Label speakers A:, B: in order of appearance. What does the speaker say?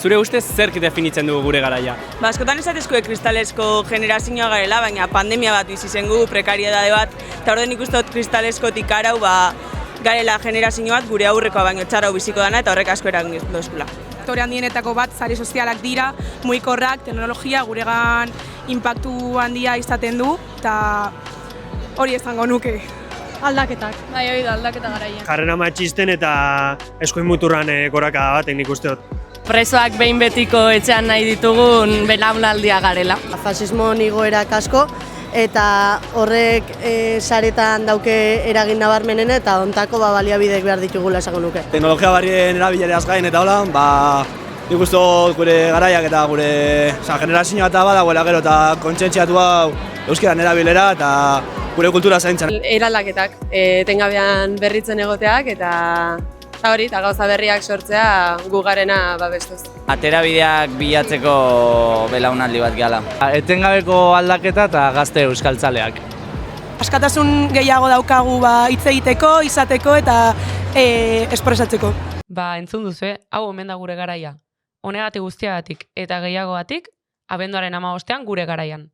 A: Zure ustez zerk definitzen dugu gure garaia?
B: Askotan esatezko kristalesko generazioa garela, baina pandemia bat bizi zen gu, prekariedade bat, eta orden ikusten dut kristaleskotik arau garela generazio bat gure aurrekoa baino txarau biziko dana eta horrek asko eragin dozkula.
C: Faktore handienetako bat sare sozialak dira, mugikorrak, teknologia guregan inpaktu handia izaten du, eta hori esango nuke.
D: Aldaketak. Bai, hori da, aldaketa garaia.
E: Jarrera matxisten eta eskuin muturran goraka batek nik uste dut.
F: Presoak behin betiko etxean nahi ditugun belaunaldia garela.
G: Fasismo igoerak asko eta horrek saretan dauke eragin nabarmenen eta ontako baliabideek behar ditugula esango nuke.
H: Teknologia barrien erabileraz gain eta hola, nik uste dut gure garaiak eta gure generazioa eta badagoela gero eta kontsentziatu hau euskaran erabilera eta gure kultura zaintzen.
F: Eraldaketak, etengabean berritzen egoteak eta hori, eta gauza berriak sortzea gugarena babestuz.
I: Aterabideak bilatzeko belaunaldi bat gehala.
A: Etengabeko aldaketa eta gazte euskaltzaleak.
C: Askatasun gehiago daukagu hitz egiteko, izateko eta espresatzeko.
D: Entzun duzu, hau omen da gure garaia. Honegatik guztiagatik eta gehiagogatik, abenduaren 15ean gure garaian.